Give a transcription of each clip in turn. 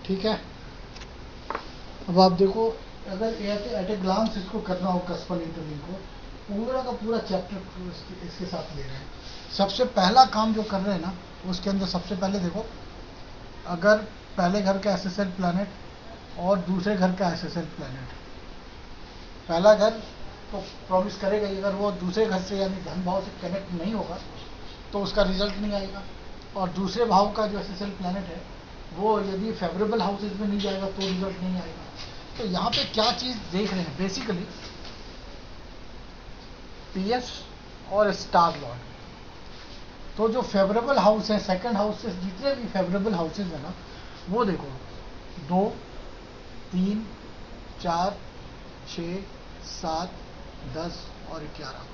ठीक है। अब आप देखो, अगर एट ए ग्लांस इसको करना हो कस्पल इंटरलिंक को, पूरा का पूरा चैप्टर इसके साथ ले रहे हैं। सबसे पहला काम जो कर रहे हैं ना, उसके अंदर सबसे पहले देखो, अगर पहले घर का एसएसएल प्लैनेट और दूसरे घर का एसएसएल प्लैनेट, पहला घर तो प्रॉमिस करेगा ही, अगर वो दूसरे घर से यानी धन भाव से कनेक्ट नहीं होगा तो उसका रिजल्ट नहीं आएगा। और दूसरे भाव का जो एसएसएल प्लैनेट है वो यदि फेवरेबल हाउसेज में नहीं जाएगा तो रिजल्ट नहीं आएगा। तो यहाँ पे क्या चीज देख रहे हैं बेसिकली, पीएस और स्टार लॉर्ड। तो जो फेवरेबल हाउस है, सेकंड हाउसेस जितने भी फेवरेबल हाउसेज है ना, वो देखो 2, 3, 4, 6, 7, 10 और 11,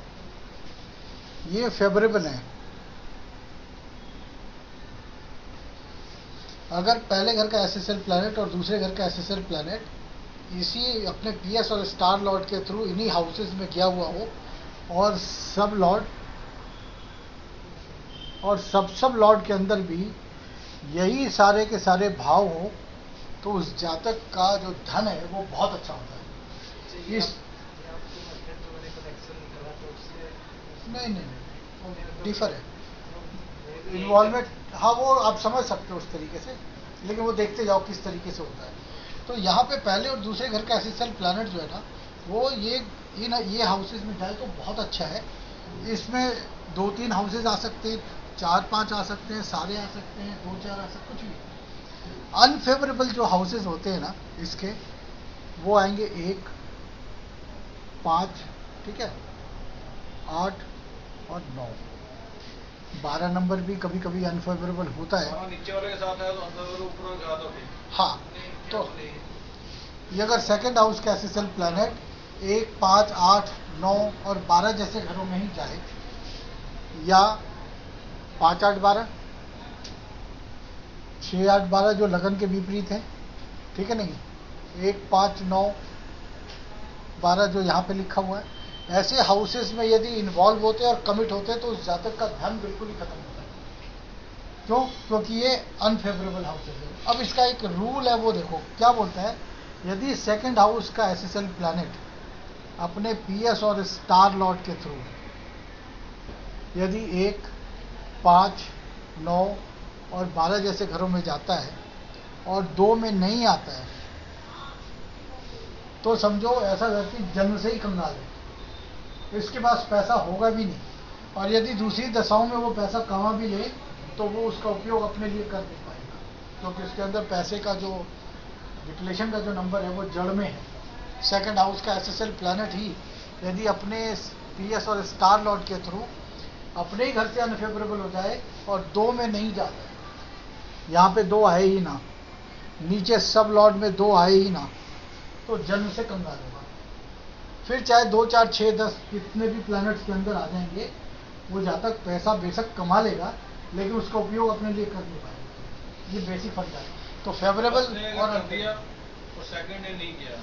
ये फेवरेबल है। अगर पहले घर का एसएसएल प्लैनेट और दूसरे घर का एसएसएल प्लैनेट इसी अपने पीएस और स्टार लॉर्ड के थ्रू इन्हीं हाउसेज में गया हुआ हो, और सब लॉर्ड और सब लॉर्ड के अंदर भी यही सारे के सारे भाव हो, तो उस जातक का जो धन है वो बहुत अच्छा होता है। इस नहीं डिफर है इन्वॉल्वमेंट। हाँ, वो आप समझ सकते हो उस तरीके से, लेकिन वो देखते जाओ किस तरीके से होता है। तो यहाँ पे पहले और दूसरे घर का एसएसएल प्लैनेट जो है ना, वो ये हाउसेज में जाए तो बहुत अच्छा है। इसमें 2-3 हाउसेज आ सकते हैं, 4-5 आ सकते हैं, सारे आ सकते हैं, 2-4 आ सकते, कुछ भी। अनफेवरेबल जो हाउसेज होते हैं ना इसके, वो आएंगे 1, 5, ठीक है, 8 और 9। 12 नंबर भी कभी कभी अनफेवरेबल होता है। नीचे वाले के साथ है तो अनफेवरेबल, ऊपर के साथ होगी। हाँ, तो ये अगर सेकंड हाउस का एसएसएल प्लैनेट 1, 5, 8, 9 और 12 जैसे घरों में ही जाए, या 5, 8, 12, 6, 8, 12 जो लगन के विपरीत है, ठीक है नहीं, 1, 5, 9, 12 जो यहाँ पे लिखा हुआ है, ऐसे हाउसेस में यदि इन्वॉल्व होते हैं और कमिट होते हैं तो उस जातक का धन बिल्कुल ही खत्म होता है। क्यों? क्योंकि ये अनफेवरेबल हाउसेस है। अब इसका एक रूल है, वो देखो क्या बोलता है। यदि सेकंड हाउस का एसएसएल प्लैनेट अपने पीएस और स्टार लॉर्ड के थ्रू यदि 1, 5, 9 और 12 जैसे घरों में जाता है और 2 में नहीं आता है, तो समझो ऐसा व्यक्ति जन्म से ही कंगाल है, इसके पास पैसा होगा भी नहीं। और यदि दूसरी दशाओं में वो पैसा कमा भी ले तो वो उसका उपयोग अपने लिए कर नहीं पाएगा, क्योंकि उसके अंदर पैसे का जो डिप्लेशन का जो नंबर है वो जड़ में है। सेकंड हाउस का एसएसएल प्लैनेट ही यदि अपने पीएस और स्टार लॉर्ड के थ्रू अपने ही घर से अनफेवरेबल हो जाए और 2 में नहीं जाता है, यहाँ पे 2 आए ही ना, नीचे सब लॉर्ड में 2 आए ही ना, तो जन्म से कंगाल होगा। फिर चाहे 2, 4, 6, 10 कितने भी प्लैनेट्स के अंदर आ जाएंगे, वो जहाँ तक पैसा बेशक कमा लेगा लेकिन उसका उपयोग अपने लिए कर नहीं पाएगा। ये बेसिक फंडा है। तो फेवरेबल और कर दिया और सेकंड ने नहीं किया,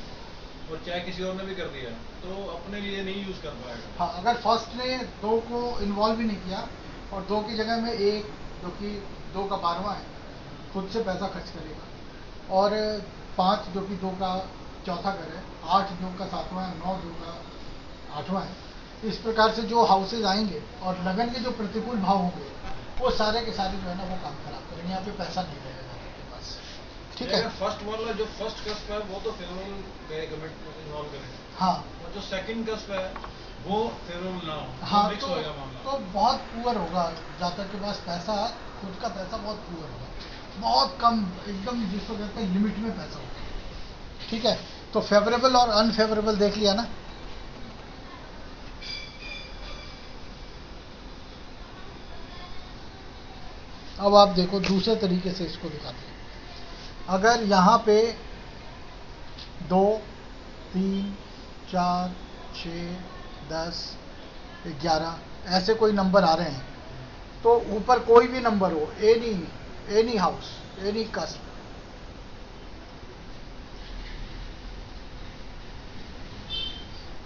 और चाहे किसी और ने भी कर दिया तो अपने लिए नहीं यूज कर पाएगा। हाँ, अगर फर्स्ट ने 2 को इन्वॉल्व ही नहीं किया और 2 की जगह में 1 जो कि 2 का 12वां है खुद से पैसा खर्च करेगा, और 5 जो कि 2 का चौथा घर है, 8 जो का 7वां है, 9 जो का 8वां है, इस प्रकार से जो हाउसेज आएंगे और लगन के जो प्रतिकूल भाव होंगे वो सारे के सारे जो है ना वो काम खराब करेंगे। यहाँ पे पैसा नहीं रहेगा आपके पास, ठीक है। फर्स्ट वाला जो फर्स्ट कस्प है वो तो फेवरेबल इन्वॉल्व करेगा। हाँ, और जो सेकंड कस्प है वो फेवरेबल ना हो, हाँ, मिक्स होएगा मामला। तो बहुत पुअर होगा जातक के पास पैसा, खुद का पैसा बहुत पुअर होगा, बहुत कम, एकदम जिसको कहते हैं लिमिट में पैसा होगा, ठीक है। तो फेवरेबल और अनफेवरेबल देख लिया ना। अब आप देखो दूसरे तरीके से इसको दिखाते हैं। अगर यहाँ पे 2, 3, 4, 6, 10, 11 ऐसे कोई नंबर आ रहे हैं, तो ऊपर कोई भी नंबर हो, एनी हाउस, एनी कस्प,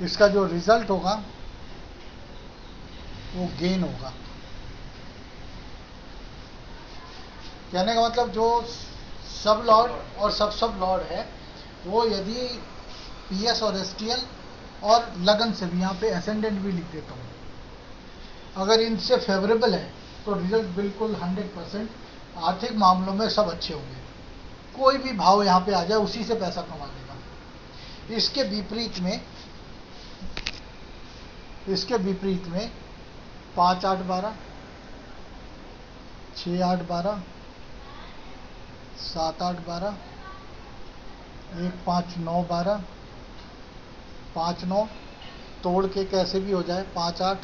इसका जो रिजल्ट होगा वो गेन होगा। कहने का मतलब जो सब लॉर्ड और सब लॉर्ड है, वो यदि पीएस और एसटीएल और लगन से भी, यहाँ पे एसेंडेंट भी लिख देता हूँ, अगर इनसे फेवरेबल है तो रिजल्ट बिल्कुल 100% आर्थिक मामलों में सब अच्छे होंगे। कोई भी भाव यहाँ पे आ जाए उसी से पैसा कमा लेगा। इसके विपरीत में 5 8 12, 6 8 12, 7 8 12, 1 5 9 12, 5 9 तोड़ के कैसे भी हो जाए, 5 8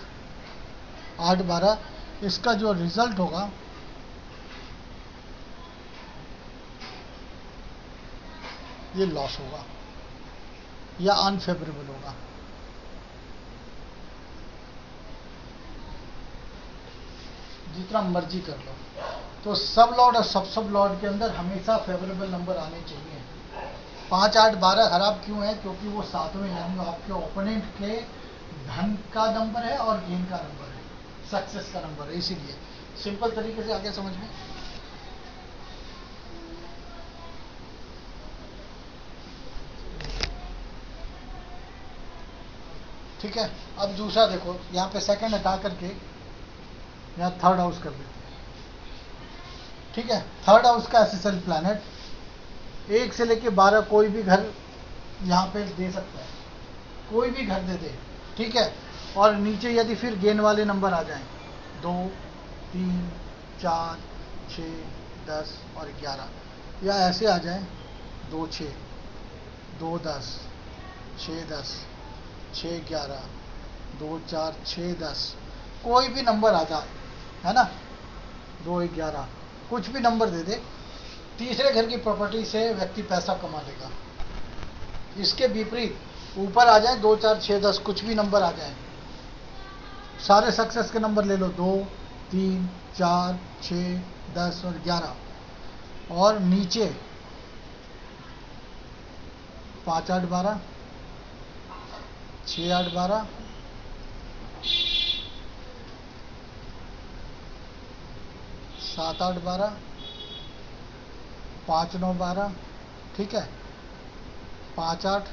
8 12, इसका जो रिजल्ट होगा ये लॉस होगा या अनफेवरेबल होगा। जितना मर्जी कर लो, तो सब लॉर्ड और सब लॉर्ड के अंदर हमेशा फेवरेबल नंबर आने चाहिए। 5 8 12 खराब क्यों है? क्योंकि वो सातवें यानी आपके ओपोनेंट के धन का नंबर है और गेन का नंबर है, सक्सेस का नंबर है। इसीलिए सिंपल तरीके से आगे समझ में। ठीक है, अब दूसरा देखो, यहाँ पे सेकंड हटा करके यहाँ थर्ड हाउस कर देते हैं। ठीक है, थर्ड हाउस का एसएसएल प्लैनेट 1 से लेके 12 कोई भी घर यहाँ पे दे सकता है, कोई भी घर दे दे। ठीक है, और नीचे यदि फिर गेन वाले नंबर आ जाएं 2 3 4 6 10 और 11, या ऐसे आ जाएं 2 6 2 10 6 10 6 11 2 4 6 10, कोई भी नंबर आ जाए, है ना, 2 11, कुछ भी नंबर दे दे, तीसरे घर की प्रॉपर्टी से व्यक्ति पैसा कमा लेगा। इसके विपरीत ऊपर आ जाए 2 4 6 10, कुछ भी नंबर आ जाए, सारे सक्सेस के नंबर ले लो, 2 3 4 6 10 और 11, और नीचे 5 8 12 6 8 12 7 8 12 5 9 12, ठीक है, 5 8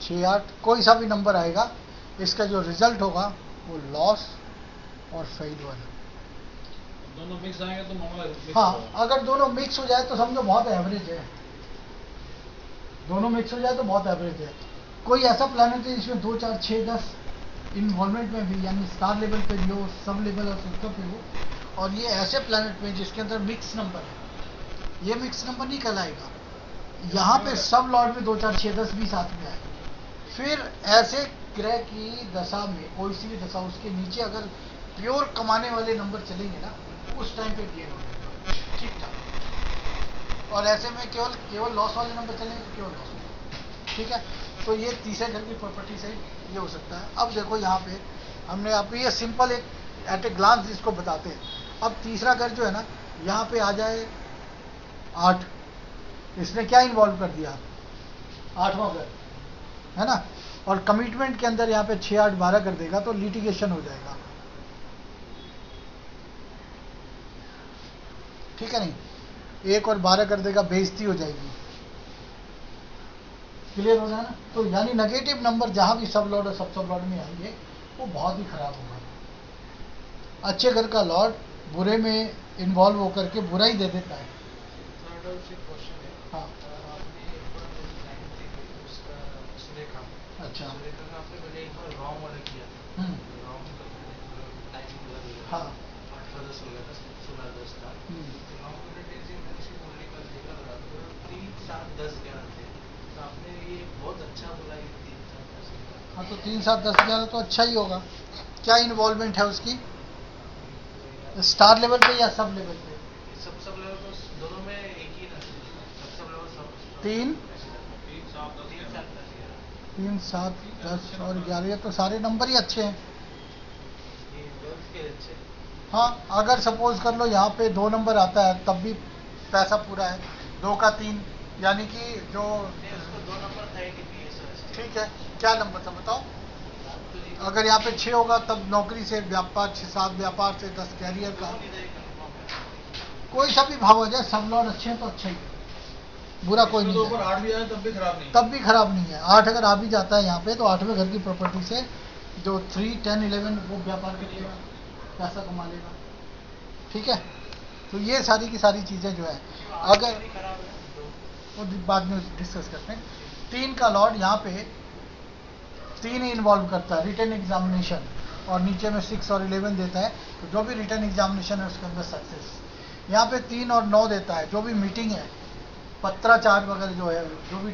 6 8, कोई सा भी नंबर आएगा, इसका जो रिजल्ट होगा वो लॉस और फेल्यूर। दोनों मिक्स आएंगे तो मामला मिक्स हाँ, होगा। अगर दोनों मिक्स हो जाए तो समझो बहुत एवरेज है, दोनों मिक्स हो जाए तो बहुत एवरेज है। कोई ऐसा प्लैनेट है जिसमें 2 4 6 10 इन्वॉल्वमेंट में भी, यानी स्टार लेवल पे भी हो, सब लेवल और सेक्टर पे हो, और ये ऐसे प्लैनेट में जिसके अंदर मिक्स नंबर है, ये मिक्स नंबर नहीं कहलाएगा। यहाँ पे सब लॉर्ड में 2 4 6 10 भी साथ में आए, फिर ऐसे ग्रह की दशा में, कोई सी भी दशा, उसके नीचे अगर प्योर कमाने वाले नंबर चलेंगे ना, उस टाइम पे गेन हो जाएगा ठीक ठाक, और ऐसे में केवल लॉस वाले नंबर चलेंगे तो केवल लॉस होगा। ठीक है, तो ये तीसरे घर की प्रॉपर्टी से ये हो सकता है। अब देखो यहाँ पे हमने आपको ये सिंपल एक एट ए ग्लांस इसको बताते हैं। अब तीसरा घर जो है ना, यहाँ पे आ जाए 8, इसने क्या इन्वॉल्व कर दिया, 8वां घर है ना, और कमिटमेंट के अंदर यहाँ पे 6 8 12 कर देगा तो लिटिगेशन हो जाएगा। ठीक है, नहीं 1 और 12 कर देगा, बेइज्जती हो जाएगी। क्लियर हो जाए ना, तो यानी नेगेटिव नंबर जहां भी सब लॉर्ड और सब लॉर्ड में आएंगे वो बहुत ही खराब होगा। अच्छे घर का लॉर्ड बुरे में इन्वॉल्व होकर के बुरा ही दे देता है। हाँ, अच्छा, हाँ, हाँ, तो 3 7 10 11 तो अच्छा ही होगा। क्या इन्वॉल्वमेंट है उसकी, स्टार लेवल पे या सब लेवल पे? सब लेवल तो दोनों में एक ही ना, सब लेवल सब 3 3 7 10 और 11, ये तो सारे नंबर ही अच्छे हैं। हाँ, अगर सपोज कर लो यहाँ पे 2 नंबर आता है तब भी पैसा पूरा है, 2 का 3, यानी कि जो 2 नंबर था कि ठीक है, क्या नंबर था बताओ। अगर यहाँ पे 6 होगा तब नौकरी से व्यापार, 6 7 व्यापार से 10 कैरियर का, कोई सा भी भाव आ जाए, सब लॉर्ड अच्छे हैं तो अच्छा ही है, बुरा कोई इसमें नहीं तो ऊपर है, 8 भी आए तब भी खराब नहीं। तब भी खराब नहीं है। 8 अगर आ भी जाता है यहाँ पे, तो 8वें घर की प्रॉपर्टी से जो 3, 10, 11 वो व्यापार करेगा, पैसा कमा लेगा। ठीक है, तो ये सारी की सारी चीज़ें जो है, अगर खराब है वो बाद में डिस्कस करते हैं। 3 का लॉर्ड यहाँ पे 3 ही इन्वॉल्व करता है, रिटन एग्जामिनेशन, और नीचे में 6 और 11 देता है, तो जो भी रिटन एग्जामिनेशन है उसके अंदर सक्सेस। यहाँ पे 3 और 9 देता है, जो भी मीटिंग है, पत्राचार वगैरह जो है, जो भी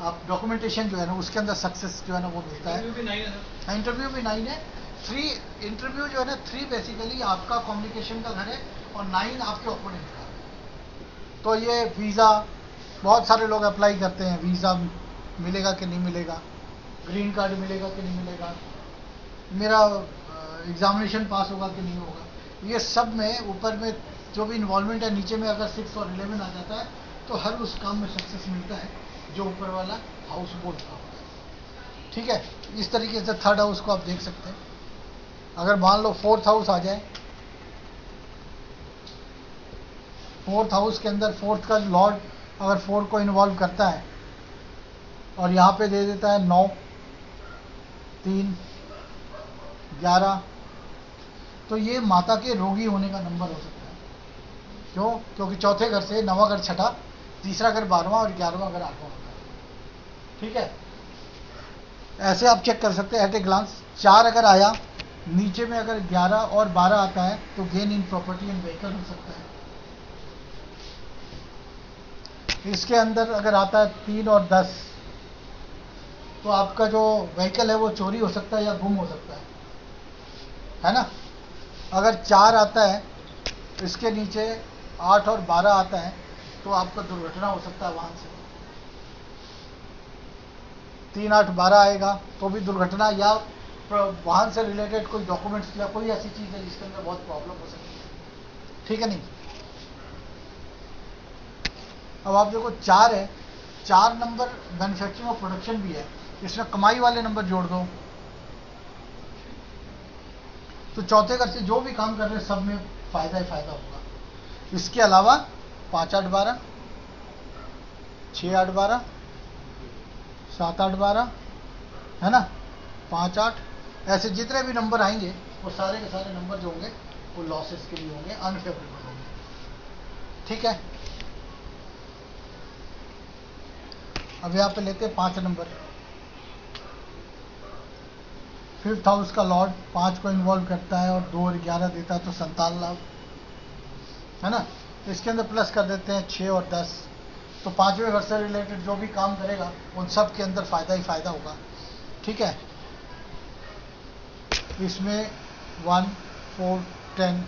आप डॉक्यूमेंटेशन जो है ना, उसके अंदर सक्सेस जो है ना वो मिलता है। इंटरव्यू भी 9 है सर। इंटरव्यू भी 9 है। 3 इंटरव्यू जो है ना, 3 बेसिकली आपका कम्युनिकेशन का घर है, और 9 आपके ओपोनेंट का। तो ये वीज़ा बहुत सारे लोग अप्लाई करते हैं, वीज़ा मिलेगा कि नहीं मिलेगा, ग्रीन कार्ड मिलेगा कि नहीं मिलेगा, मेरा एग्जामिनेशन पास होगा कि नहीं होगा, ये सब में ऊपर में जो भी इन्वॉल्वमेंट है, नीचे में अगर 6 और 11 आ जाता है तो हर उस काम में सक्सेस मिलता है जो ऊपर वाला हाउस बोलता होता है। ठीक है, इस तरीके से थर्ड हाउस को आप देख सकते हैं। अगर मान लो 4th हाउस आ जाए, 4th हाउस के अंदर 4th का लॉर्ड अगर 4 को इन्वॉल्व करता है, और यहाँ पे दे देता है 9, 3, 11, तो ये माता के रोगी होने का नंबर हो सकता है। क्यों? क्योंकि चौथे घर से 9वां घर छठा, तीसरा घर 12वां और 11वां घर 8वां होता है। ठीक है, ऐसे आप चेक कर सकते हैं एट ए ग्लांस। 4 अगर आया, नीचे में अगर 11 और 12 आता है तो gain in property and vehicle हो सकता है। इसके अंदर अगर आता है 3 और 10, तो आपका जो व्हीकल है वो चोरी हो सकता है या गुम हो सकता है ना। अगर 4 आता है, इसके नीचे 8 और 12 आता है, तो आपका दुर्घटना हो सकता है वाहन से। 3, 8, 12 आएगा तो भी दुर्घटना, या वाहन से रिलेटेड कोई डॉक्यूमेंट्स या कोई ऐसी चीज़ है जिसके अंदर बहुत प्रॉब्लम हो सकती है। ठीक है नहीं। अब आप देखो 4 है, 4 नंबर मैन्युफैक्चरिंग और प्रोडक्शन भी है, इसमें कमाई वाले नंबर जोड़ दो, तो चौथे घर से जो भी काम कर रहे हैं सब में फायदा ही फायदा होगा। इसके अलावा 5, 8, 12, 6, 8, 12, 7, 8, 12 है ना, 5, 8, ऐसे जितने भी नंबर आएंगे वो सारे के सारे नंबर जो होंगे वो लॉसेस के लिए होंगे, अनफेवरेबल होंगे। ठीक है, अब यहाँ पे लेते हैं 5 नंबर। 5th हाउस का लॉर्ड 5 को इन्वॉल्व करता है और 2 और 11 देता है, तो संतान लाभ है ना। इसके अंदर प्लस कर देते हैं 6 और 10, तो 5वें घर से रिलेटेड जो भी काम करेगा उन सब के अंदर फायदा ही फायदा होगा। ठीक है, इसमें 1, 4, 10,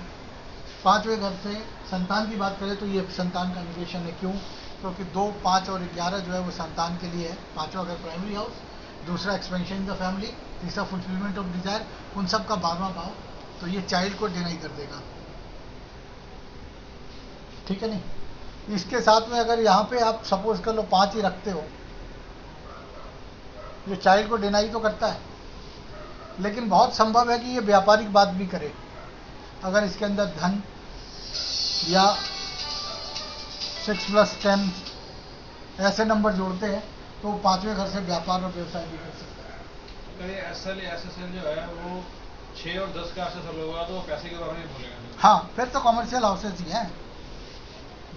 5वें घर से संतान की बात करें तो ये संतान का इंडिकेशन है। क्यों? क्योंकि 2, 5 और 11 जो है वो संतान के लिए है। 5वां घर प्राइमरी हाउस, दूसरा एक्सपेंशन इन द फैमिली, तीसरा फुलफिलमेंट ऑफ डिजायर, उन सब का 12वां भाव, तो ये चाइल्ड को डिनाई कर देगा। ठीक है नहीं। इसके साथ में अगर यहाँ पे आप सपोज कर लो 5 ही रखते हो, ये चाइल्ड को डिनाई तो करता है, लेकिन बहुत संभव है कि ये व्यापारिक बात भी करे। अगर इसके अंदर धन या 6 + 10 ऐसे नंबर जोड़ते हैं तो 5वें घर से व्यापार और व्यवसाय भी कर सकता है। अगर ये SL जो है वो 6 और 10 का SSL होगा तो वो पैसे के बारे में बोलेगा। हाँ, फिर तो कमर्शियल हाउसेज ही हैं,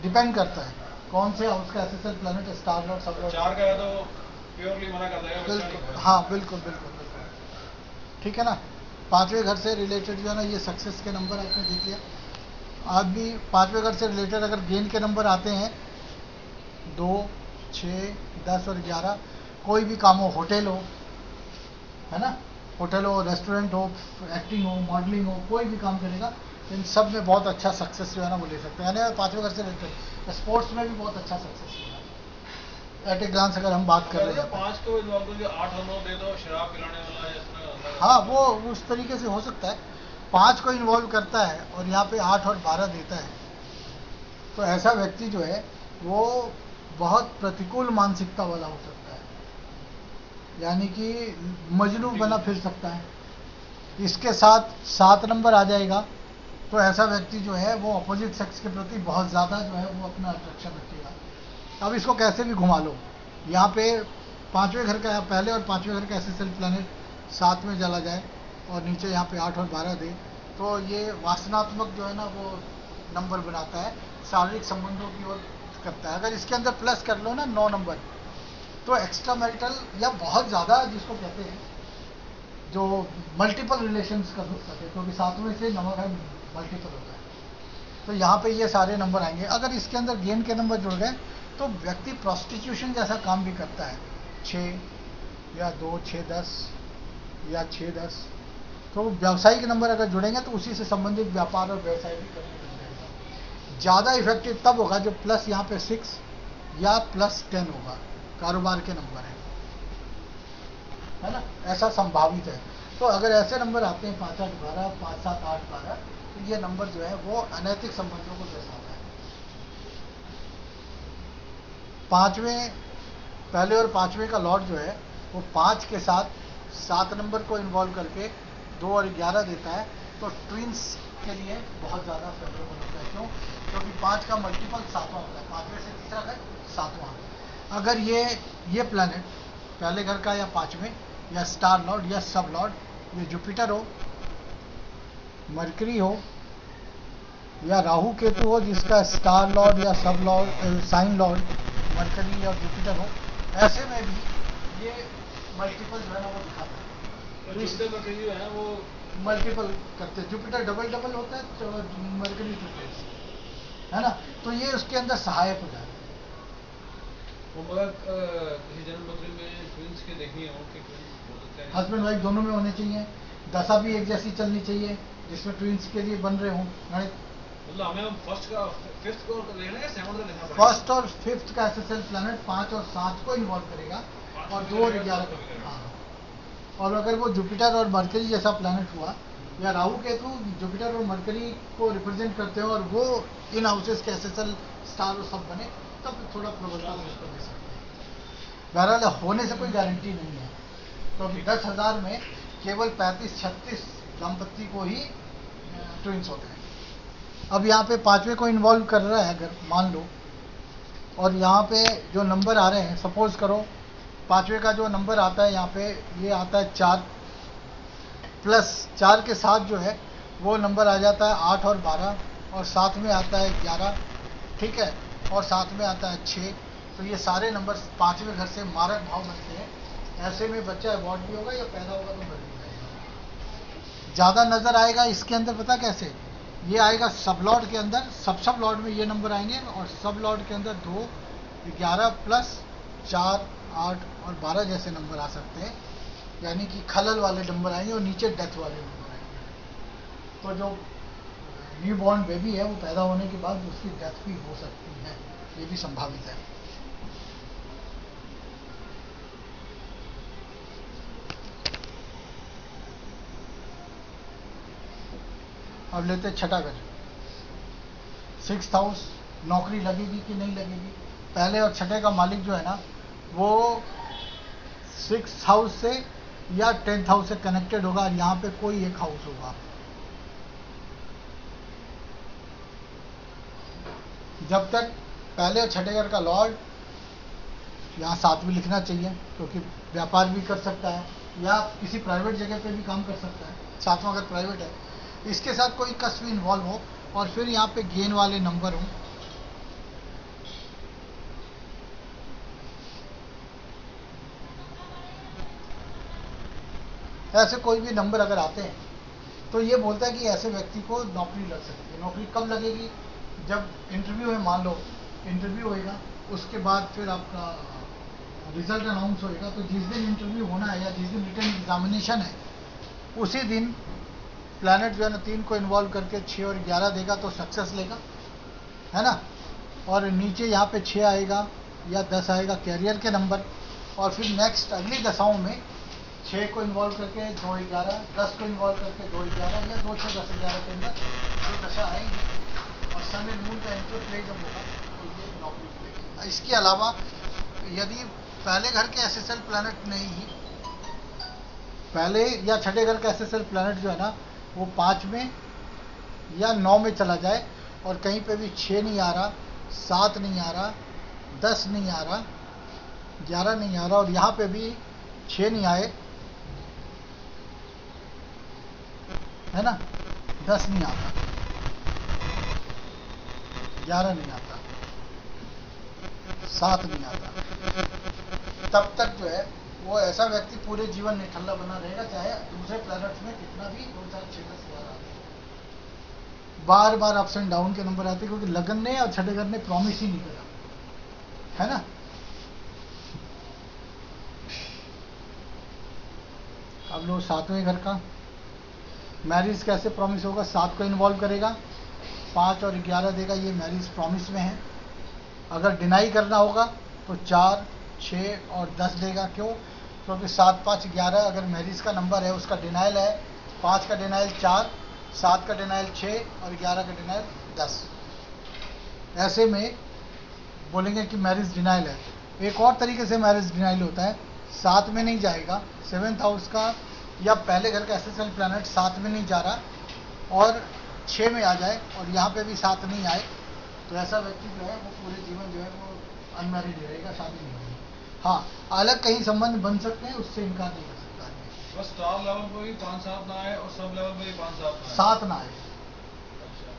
डिपेंड करता है कौन से हाउस का SSL, प्लैनेट, स्टार लॉर्ड, सब लॉर्ड। 4 का है तो प्योरली मना कर देगा, बच्चा नहीं बिल्कुल, होगा। हाँ बिल्कुल बिल्कुल बिल्कुल। ठीक है ना। 5वें घर से रिलेटेड जो है ना, ये सक्सेस के नंबर आपने देख लिया। आज भी 5वें घर से रिलेटेड अगर गेन के नंबर आते हैं 2, 6, 10 और 11, कोई भी काम हो, होटल हो, है ना, होटल हो, रेस्टोरेंट हो, एक्टिंग हो, मॉडलिंग हो, कोई भी काम करेगा, इन सब में बहुत अच्छा सक्सेस जो है ना वो ले सकते हैं। यानी 5वें घर से रिलेटेड स्पोर्ट्स में भी बहुत अच्छा सक्सेस होगा। एट ए ग्लांस अगर हम बात कर रहे हैं 5 को इन्वॉल्व करके 8 और 9 दे दो, शराब पिलाने वाला या इस तरह का। हाँ, वो उस तरीके से हो सकता है। 5 को इन्वॉल्व करता है और यहाँ पे 8 और 12 देता है, तो ऐसा व्यक्ति जो है वो बहुत प्रतिकूल मानसिकता वाला हो सकता है, यानी कि मजनू बना फिर सकता है। इसके साथ 7 नंबर आ जाएगा तो तो ऐसा व्यक्ति जो है वो अपोजिट सेक्स के प्रति बहुत ज़्यादा जो है वो अपना अट्रैक्शन रखेगा। अब इसको कैसे भी घुमा लो, यहाँ पे पांचवें घर का पहले और पांचवें घर का एसएसएल प्लैनेट साथ में चला जाए और नीचे यहाँ पे 8 और 12 दे, तो ये वासनात्मक जो है ना वो नंबर बनाता है, शारीरिक संबंधों की ओर करता है। अगर इसके अंदर प्लस कर लो ना 9 नंबर, तो एक्स्ट्रा मैरिटल या बहुत ज़्यादा जिसको कहते हैं जो मल्टीपल रिलेशंस कर सकते हैं, क्योंकि सातवें से नंबर है मल्टीपल होता है, तो यहाँ पे ये सारे नंबर आएंगे। अगर इसके अंदर गेन के नंबर जुड़ गए तो व्यक्ति प्रोस्टिट्यूशन जैसा काम भी करता है, 6 या 2 6 10 या 6 10, तो व्यावसायिक नंबर अगर जुड़ेंगे तो उसी से संबंधित व्यापार और व्यवसाय भी करने लग जाएगा। ज़्यादा इफेक्टिव तब होगा जो प्लस यहाँ पे 6 या प्लस 10 होगा, कारोबार के नंबर है ना, ऐसा संभावित है। तो अगर ऐसे नंबर आते हैं 5 8 12 5 7 8 12, तो ये नंबर जो है वो अनैतिक संबंधों को दर्शाता है। पांचवें, पहले और पांचवें का लॉर्ड जो है वो 5 के साथ 7 नंबर को इन्वॉल्व करके 2 और 11 देता है, तो ट्विंस के लिए बहुत ज़्यादा फेवरेबल होता है। क्यों? क्योंकि 5 का मल्टीपल 7वां होता है, 5वें से तीसरा घर 7वां। अगर ये प्लैनेट पहले घर का या 5वें या स्टार लॉर्ड या सब लॉर्ड, ये जुपिटर हो, मरकरी हो या राहु केतु हो जिसका स्टार लॉर्ड या सब लॉर्ड साइन लॉर्ड मरकरी और जुपिटर हो, ऐसे में भी ये मल्टीपल जो है ना वो दिखाता है। जुपिटर मरकरी जो है वो मल्टीपल करते हैं, जुपिटर डबल होता है तो मरकरी ट्रिपल है ना, तो ये उसके अंदर सहायक हो जाता है। वो मगर किसी जन्म पत्री में ट्विंस के देखनी हो कि ट्विंस हो सकते हैं, हस्बैंड वाइफ दोनों में होने चाहिए, दशा भी एक जैसी चलनी चाहिए जिसमें ट्विंस के लिए बन रहे हों। मतलब हमें फर्स्ट का फिफ्थ को देखना है, सेवंथ का देखना पड़ेगा। फर्स्ट और फिफ्थ का एसएसएल प्लैनेट 5 और 7 को इन्वॉल्व करेगा और 2 और 11 को। हाँ, और अगर वो जुपिटर और मरकरी जैसा प्लैनेट हुआ या राहु केतु जुपिटर और मरकरी को रिप्रेजेंट करते हो और वो इन हाउसेस के एसएसएल स्टार और सब बने, तब थोड़ा प्रबलता उसको दे सकते हैं। बहरहाल होने से कोई गारंटी नहीं है, तो 10,000 में केवल 35-36 दंपत्ति को ही ट्विंस होते हैं। अब यहाँ पे 5वें को इन्वॉल्व कर रहा है अगर मान लो, और यहाँ पे जो नंबर आ रहे हैं, सपोज करो 5वें का जो नंबर आता है यहाँ पे ये आता है 4 प्लस 4 के साथ जो है वो नंबर आ जाता है 8 और 12, और साथ में आता है 11, ठीक है, और साथ में आता है 6, तो ये सारे नंबर 5वें घर से मारक भाव बनते हैं। ऐसे में बच्चा अबॉर्ट भी होगा या पैदा होगा तो मर भी जाएगा। ज़्यादा नज़र आएगा इसके अंदर, पता कैसे? ये आएगा सब लॉर्ड के अंदर, सब लॉर्ड में ये नंबर आएंगे, और सब लॉर्ड के अंदर 2 11 प्लस 4 8 और 12 जैसे नंबर आ सकते हैं, यानी कि खलल वाले नंबर आएंगे और नीचे डेथ वाले नंबर आएंगे। तो जो न्यू बॉर्न बेबी है वो पैदा होने के बाद उसकी डेथ भी हो सकती है, ये भी संभावित है। अब लेते हैं छठा घर, 6th हाउस, नौकरी लगेगी कि नहीं लगेगी। पहले और छठे का मालिक जो है ना वो 6th हाउस से या 10th हाउस से कनेक्टेड होगा, और यहाँ पे कोई एक हाउस होगा। जब तक पहले और छठे घर का लॉर्ड, यहाँ 7 भी लिखना चाहिए क्योंकि व्यापार भी कर सकता है या किसी प्राइवेट जगह पे भी काम कर सकता है, 7वां अगर प्राइवेट है, इसके साथ कोई कस्ब इन्वॉल्व हो और फिर यहाँ पे गेन वाले नंबर हो, ऐसे कोई भी नंबर अगर आते हैं तो ये बोलता है कि ऐसे व्यक्ति को नौकरी लग सकती है। नौकरी कब लगेगी? जब इंटरव्यू है, मान लो इंटरव्यू होएगा, उसके बाद फिर आपका रिजल्ट अनाउंस होएगा, तो जिस दिन इंटरव्यू होना है या जिस दिन रिटन एग्जामिनेशन है उसी दिन प्लैनेट जो है ना 3 को इन्वॉल्व करके 6 और 11 देगा तो सक्सेस लेगा, है ना। और नीचे यहाँ पे 6 आएगा या 10 आएगा कैरियर के नंबर, और फिर नेक्स्ट अगली दशाओं में 6 को इन्वॉल्व करके 2 11, 10 को इन्वॉल्व करके 2 11 या 2 6 10 11 के अंदर जो दशा आएंगी और सन एंड मून का इंटरप्ले जब होगा तो ये नौकरी मिलेगी। इसके अलावा यदि पहले घर के एसएसएल प्लैनेट नहीं ही, पहले या छठे घर का एसएसएल प्लैनेट जो है ना वो 5 में या 9 में चला जाए और कहीं पे भी 6 नहीं आ रहा, 7 नहीं आ रहा, 10 नहीं आ रहा, 11 नहीं आ रहा और यहाँ पे भी 6 नहीं आए, है ना, 10 नहीं आता, 11 नहीं आता, 7 नहीं आता, तब तक जो है वो ऐसा व्यक्ति पूरे जीवन निठल्ला बना रहेगा, चाहे दूसरे प्लैनेट्स में कितना भी 2, 4, 6, 10 बार आते हैं। बार बार अप्स एंड डाउन के नंबर आते हैं, क्योंकि लगन ने और छठे घर ने प्रॉमिस ही नहीं करा, है ना। अब लो 7वें घर का मैरिज कैसे प्रॉमिस होगा, 7 को इन्वॉल्व करेगा, 5 और 11 देगा, ये मैरिज प्रॉमिस में है। अगर डिनाई करना होगा तो 4, 6 और 10 देगा। क्यों? क्योंकि 7, 5, 11 अगर मैरिज का नंबर है, उसका डिनाइल है, 5 का डिनाइल 4, 7 का डिनाइल 6 और 11 का डिनाइल 10। ऐसे में बोलेंगे कि मैरिज डिनाइल है। एक और तरीके से मैरिज डिनाइल होता है, 7 में नहीं जाएगा, 7th हाउस का या पहले घर का एसेंशियल प्लैनेट 7 में नहीं जा रहा और 6 में आ जाए और यहाँ पे भी 7 नहीं आए, तो ऐसा व्यक्ति जो है वो पूरे जीवन जो है वो अनमैरिड रहेगा, शादी नहीं होगी। हाँ, अलग कहीं संबंध बन सकते हैं, उससे इनकार नहीं कर सकता है। बस स्टार लेवल पर भी 5, 7 ना आए और सब लेवल पर भी 5, 7 ना आए। 7 ना आए, अच्छा,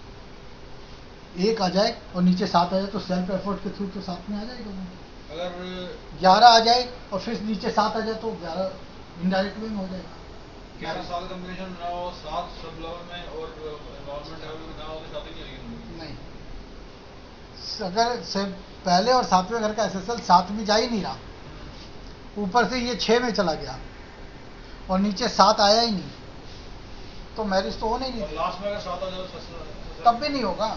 1 आ जाए और नीचे 7 आ जाए तो सेल्फ एफर्ट के थ्रू तो 7 में आ जाएगा वो। अगर 11 आ जाए और फिर नीचे 7 आ जाए तो 11 इनडायरेक्ट वे में हो जाएगा। 11 साल कम्बिनेशन ना हो, 7 सब लेवल में और इन्वॉल्वमेंट लेवल में ना हो तो शादी नहीं होगी। नहीं, अगर से पहले और 7वें घर का एसएसएल 7 में जा ही नहीं रहा, ऊपर से ये 6 में चला गया और नीचे 7 आया ही नहीं, तो मैरिज तो होने ही और नहीं, लास्ट में अगर 7 आ जाए तब भी नहीं होगा।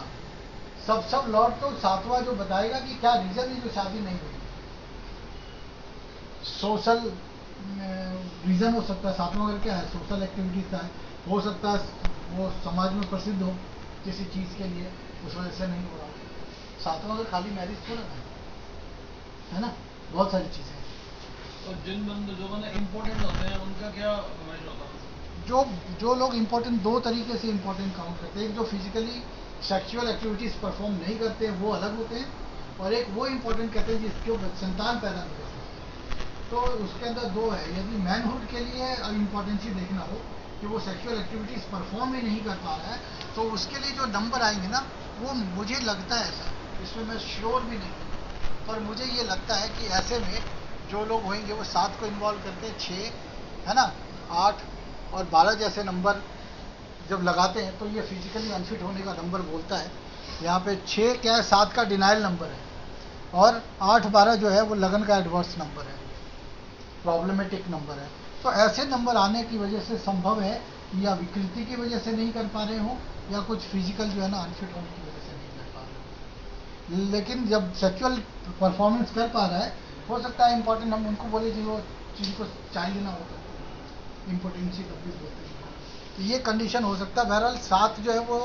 सब लॉर्ड तो 7वां जो बताएगा कि क्या रीजन है जो शादी नहीं हुई। सोशल रीजन हो सकता है, 7वां घर क्या है, सोशल एक्टिविटीज का है, हो सकता है वो समाज में प्रसिद्ध हो किसी चीज के लिए, उस वजह से नहीं हो रहा। 7वां घर खाली मैरिज थोड़ा है ना, बहुत सारी चीजें। और जो बंदे इम्पोर्टेंट होते हैं उनका क्या कमेंट होता है? जो लोग इम्पोर्टेंट 2 तरीके से इम्पोर्टेंट काउंट करते हैं, एक जो फिजिकली सेक्सुअल एक्टिविटीज परफॉर्म नहीं करते हैं वो अलग होते हैं, और एक वो इम्पोर्टेंट कहते हैं जिसको संतान पैदा नहीं कर सकते। तो उसके अंदर 2 है। यदि मैनहुड के लिए इम्पोर्टेंसी देखना हो कि वो सेक्सुअल एक्टिविटीज परफॉर्म ही नहीं कर पा रहा है, तो उसके लिए जो नंबर आएंगे ना, वो मुझे लगता है ऐसा, इसमें मैं श्योर भी नहीं हूँ, पर मुझे ये लगता है कि ऐसे में जो लोग होंगे वो 7 को इन्वॉल्व करके 6, है ना, 8 और 12 जैसे नंबर जब लगाते हैं तो ये फिजिकली अनफिट होने का नंबर बोलता है। यहाँ पे 6 क्या है, 7 का डिनाइल नंबर है और 8, 12 जो है वो लगन का एडवर्स नंबर है, प्रॉब्लमेटिक नंबर है। तो ऐसे नंबर आने की वजह से संभव है या विकृति की वजह से नहीं कर पा रहे हो या कुछ फिजिकल जो है ना अनफिट होने की वजह से नहीं कर पा रहे हो। लेकिन जब सेक्सुअल परफॉर्मेंस कर पा रहा है, हो सकता है इंपॉर्टेंट हम उनको बोले जी वो चीज को चाहिए ना होता, इम्पोर्टेंसी तब भी बोलते हैं, तो ये कंडीशन हो सकता है। बहरहाल 7 जो है वो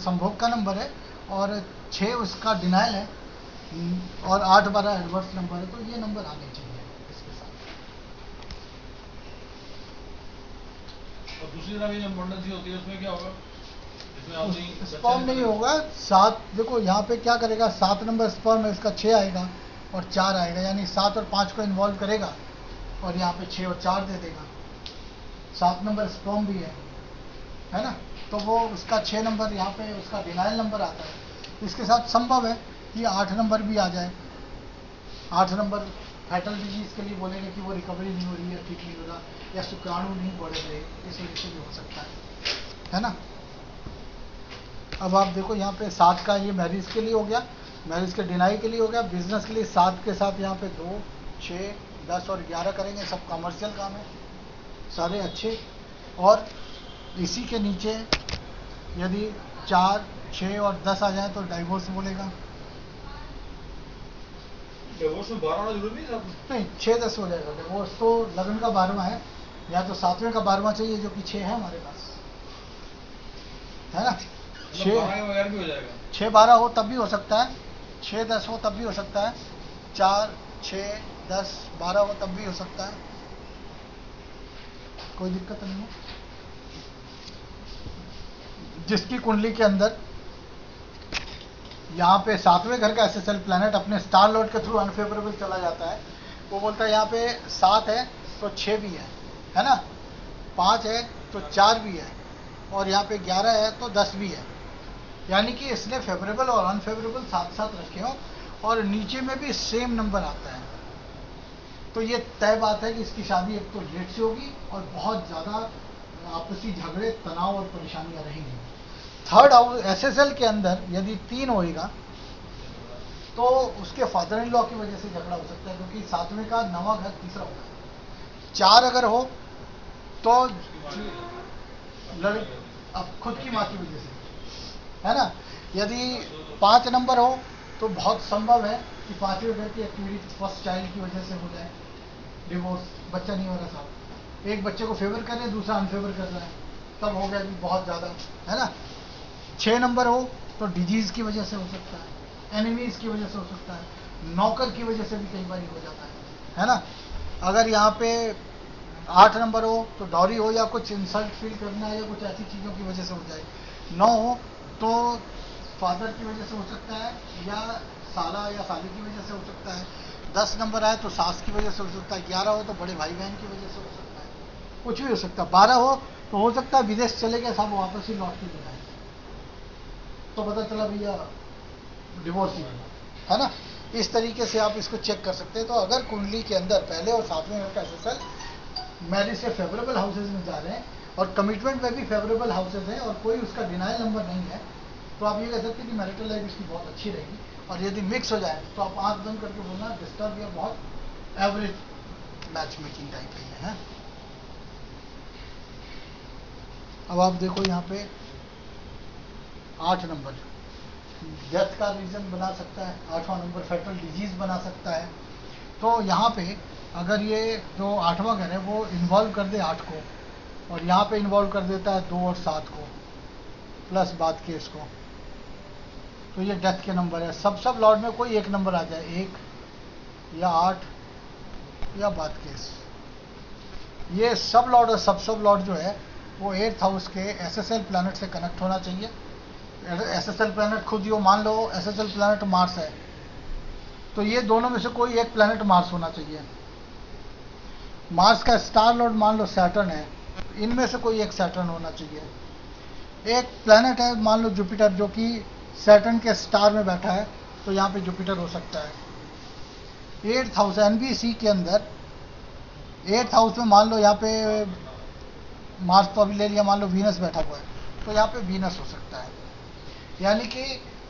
संभोग का नंबर है और 6 उसका डिनाइल है और 8, 12 एडवर्स नंबर है, तो ये नंबर आने चाहिए इसके साथ। और दूसरी तरह की जो इम्पोर्टेंसी होती है उसमें क्या होगा? स्पर्म नहीं होगा। 7 देखो यहाँ पे क्या करेगा, 7 नंबर स्पर्म है, इसका 6 आएगा और 4 आएगा, यानी 7 और 5 को इन्वॉल्व करेगा और यहाँ पे 6 और 4 दे देगा। 7 नंबर स्पर्म भी है ना, तो वो उसका 6 नंबर यहाँ पे उसका डिनाइल नंबर आता है। इसके साथ संभव है कि 8 नंबर भी आ जाए। 8 नंबर फैटल डिजीज के लिए बोलेंगे कि वो रिकवरी नहीं हो रही है, ठीक नहीं हो रहा, या शुक्राणु नहीं बढ़ रहे, इस वजह से भी हो सकता है ना। अब आप देखो यहाँ पे 7 का ये मैरिज के लिए हो गया, मैरिज के डिनाई के लिए हो गया, बिजनेस के लिए 7 के साथ यहाँ पे 2, 6, 10 और 11 करेंगे, सब कमर्शियल काम है, सारे अच्छे। और इसी के नीचे यदि 4, 6 और 10 आ जाए तो डाइवोर्स बोलेगा। डिवोर्स में 12 आना जरूरी है? नहीं, 6, 10 हो जाएगा। डिवोर्स तो लगन का 12वां है, या तो 7वें का 12वां चाहिए जो कि 6 है हमारे पास, है ना। 6, 12 भी हो जाएगा। 6, 12 हो तब भी हो सकता है, 6, 10 हो तब भी हो सकता है, 4, 6, 10, 12 हो तब भी हो सकता है, कोई दिक्कत नहीं है। जिसकी कुंडली के अंदर यहाँ पे 7वें घर का एसएसएल प्लैनेट अपने स्टार लॉर्ड के थ्रू अनफेवरेबल चला जाता है, वो बोलता है यहाँ पे 7 है तो 6 भी है ना, 5 है तो 4 भी है, और यहाँ पे 11 है तो 10 भी है। यानी कि इसने फेवरेबल और अनफेवरेबल साथ साथ रखे हो, और नीचे में भी सेम नंबर आता है। तो ये तय बात है कि इसकी शादी एक तो लेट से होगी और बहुत ज़्यादा आपसी झगड़े, तनाव और परेशानियां रहेंगी। थर्ड हाउस एसएसएल के अंदर यदि 3 होएगा तो उसके फादर इन लॉ की वजह से झगड़ा हो सकता है, क्योंकि 7वें का 9वां घर तीसरा होगा। 4 अगर हो तो अब खुद की माँ की वजह से, है ना। यदि 5 नंबर हो तो बहुत संभव है कि 5वें घर की एक्टिविटी फर्स्ट चाइल्ड की वजह से हो जाए, डिवोर्स, बच्चा नहीं हो रहा साहब, एक बच्चे को फेवर कर रहे हैं, दूसरा अनफेवर कर रहा है, तब हो गया कि बहुत ज़्यादा, है ना। 6 नंबर हो तो डिजीज की वजह से हो सकता है, एनिमीज की वजह से हो सकता है, नौकर की वजह से भी कई बार हो जाता है ना। अगर यहाँ पे 8 नंबर हो तो डॉरी हो या कुछ इंसल्ट फील करना या कुछ ऐसी चीज़ों की वजह से हो जाए। 9 हो तो फादर की वजह से हो सकता है, या साला या साली की वजह से हो सकता है। 10 नंबर आए तो सास की वजह से हो सकता है। 11 हो तो बड़े भाई बहन की वजह से हो सकता है, कुछ भी हो सकता है। 12 हो तो हो सकता है विदेश चले गए साहब, वापस ही लौट के जाए, तो पता चला भैया डिवोर्स ही है ना। इस तरीके से आप इसको चेक कर सकते हैं। तो अगर कुंडली के अंदर पहले और 7वें घर का एसएसएल मैरिज से फेवरेबल हाउसेज में जा रहे हैं और कमिटमेंट में भी फेवरेबल हाउसेज हैं और कोई उसका डिनाइल नंबर नहीं है, तो आप ये कह सकते हैं कि मैरिटल लाइफ इसकी बहुत अच्छी रहेगी। और यदि मिक्स हो जाए तो आप आंख बंद करके बोलना डिस्टर्ब या बहुत एवरेज मैच मेकिंग टाइप है। अब आप देखो यहाँ पे 8 नंबर डेथ का रीजन बना सकता है, 8वां नंबर फेटल डिजीज बना सकता है। तो यहाँ पे अगर ये जो 8वां घर है वो इन्वॉल्व कर दे 8 को, और यहाँ पे इन्वॉल्व कर देता है 2 और 7 को प्लस बाद केस को, तो ये डेथ के नंबर है। सब लॉर्ड में कोई एक नंबर आ जाए, 1 या 8 या बाद केस, ये सब लॉर्ड और सब लॉर्ड जो है वो 8th हाउस के एसएसएल प्लैनेट से कनेक्ट होना चाहिए। एसएसएल प्लैनेट खुद ही हो, मान लो एसएसएल प्लैनेट मार्स है तो ये दोनों में से कोई एक प्लैनेट मार्स होना चाहिए। मार्स का स्टार लॉर्ड मान लो सैटर्न है, इनमें से कोई एक सैटर्न होना चाहिए। एक प्लैनेट है मान लो जुपिटर, जो कि सैटर्न के स्टार में बैठा है, तो यहाँ पे जुपिटर हो सकता है। 8th हाउस एनबीसी के अंदर 8th हाउस में मान लो यहाँ पे मार्स तो अभी ले लिया, मान लो वीनस बैठा हुआ है, तो यहाँ पे वीनस हो सकता है। यानी कि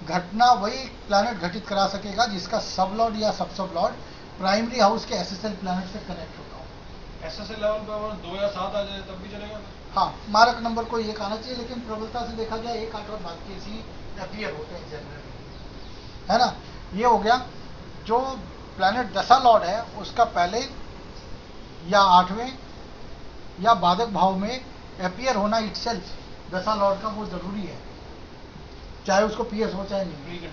घटना वही प्लैनेट घटित करा सकेगा जिसका सब लॉर्ड या सब लॉर्ड प्राइमरी हाउस के एसएसएल प्लैनेट से कनेक्ट होता हो। एसएसएल लेवल पे अगर 2 या 7 आ जाए तब भी चलेगा? हाँ, मारक नंबर को एक आना चाहिए, लेकिन प्रबलता से देखा जाए 1, 8 और बाद के ही अपीयर होते हैं जनरली, है ना। ये हो गया जो प्लैनेट दशा लॉर्ड है उसका पहले या 8वें या बाधक भाव में अपीयर होना इटसेल्फ दशा लॉर्ड का वो जरूरी है, चाहे उसको पीएस हो चाहे नहीं।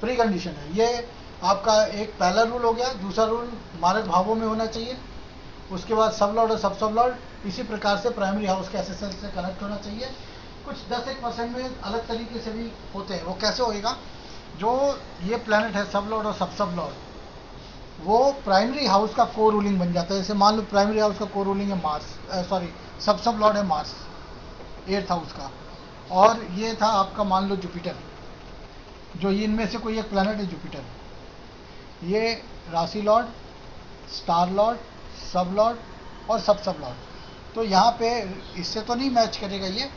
प्री कंडीशन है ये आपका। एक पहला रूल हो गया। दूसरा रूल मारक भावों में होना चाहिए, उसके बाद सब लॉर्ड और सब लॉर्ड इसी प्रकार से प्राइमरी हाउस के एसएसएल से कनेक्ट होना चाहिए। कुछ 10-1% में अलग तरीके से भी होते हैं। वो कैसे होएगा, जो ये प्लैनेट है सब लॉर्ड और सब लॉर्ड, वो प्राइमरी हाउस का को रूलिंग बन जाता है। जैसे मान लो प्राइमरी हाउस का को रूलिंग है मार्स, सॉरी सब लॉर्ड है मार्स 8th हाउस का, और ये था आपका मान लो जुपिटर, जो इनमें से कोई एक प्लैनेट है जुपिटर। ये राशि लॉर्ड, स्टार लॉर्ड, सब लॉर्ड और सब लॉर्ड। तो यहाँ पे इससे तो नहीं मैच करेगा ये,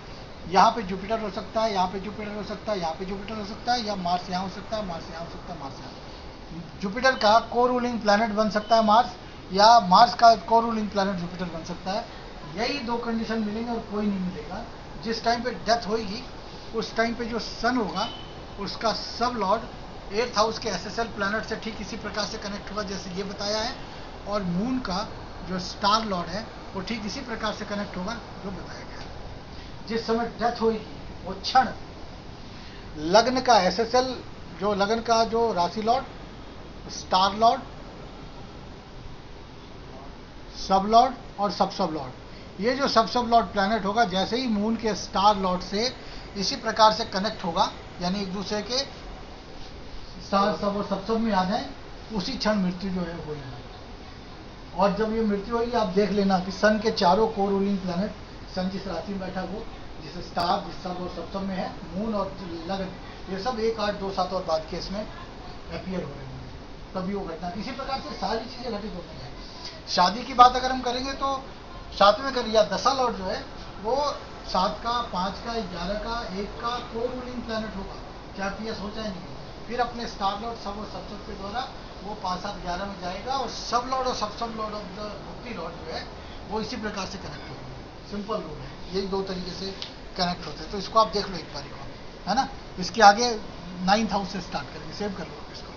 यहाँ पे जुपिटर हो सकता है, यहाँ पे जुपिटर हो सकता है, यहाँ पे जुपिटर हो सकता है, या मार्स यहाँ हो सकता है, मार्स यहाँ हो सकता है, मार्स यहाँ। जुपिटर का को रूलिंग प्लैनेट बन सकता है मार्स, या मार्स का को रूलिंग प्लैनेट जुपिटर बन सकता है। यही 2 कंडीशन मिलेंगे और कोई नहीं मिलेगा। जिस टाइम पे डेथ होगी उस टाइम पे जो सन होगा उसका सब लॉर्ड 8th हाउस के एसएसएल प्लैनेट से ठीक इसी प्रकार से कनेक्ट होगा जैसे ये बताया है, और मून का जो स्टार लॉर्ड है वो ठीक इसी प्रकार से कनेक्ट होगा जो बताया गया है। जिस समय डेथ होगी वो क्षण लग्न का एसएसएल, जो लग्न का जो राशि लॉर्ड, स्टार लॉर्ड, सब लॉर्ड और सब लॉर्ड, ये जो सब लॉर्ड प्लैनेट होगा जैसे ही मून के स्टार लॉर्ड से इसी प्रकार से कनेक्ट होगा, यानी एक दूसरे के स्टार सब और सब में आ जाए, उसी क्षण मृत्यु जो है हो जाए। और जब ये मृत्यु होगी आप देख लेना कि सन के चारों कोर रूलिंग प्लैनेट, सन जिस राशि में बैठा वो, जिसे स्टार जिस सब और सब में है, मून और लगन, ये सब 1, 8, 2, 7 और बाद के इसमें अपीयर हो रहे होंगे, तभी वो घटना। इसी प्रकार से सारी चीजें घटित होती हैं। शादी की बात अगर हम करेंगे तो 7वें घर या दशा लॉर्ड जो है वो 7 का, 5 का, 11 का, 1 का कोर रूलिंग प्लैनेट होगा, क्या पीएस हो जाए नहीं। फिर अपने स्टार लॉर्ड सब और सब के द्वारा वो 5, 7, 11 में जाएगा, और सब लॉर्ड और सब लॉर्ड ऑफ द भक्ति लॉर्ड जो है वो इसी प्रकार से कनेक्ट होंगे। सिंपल रूल है, यही 2 तरीके से कनेक्ट होते हैं। तो इसको आप देख लो एक बार, है ना। इसके आगे 9th हाउस से स्टार्ट करेंगे, सेव कर लो इसको।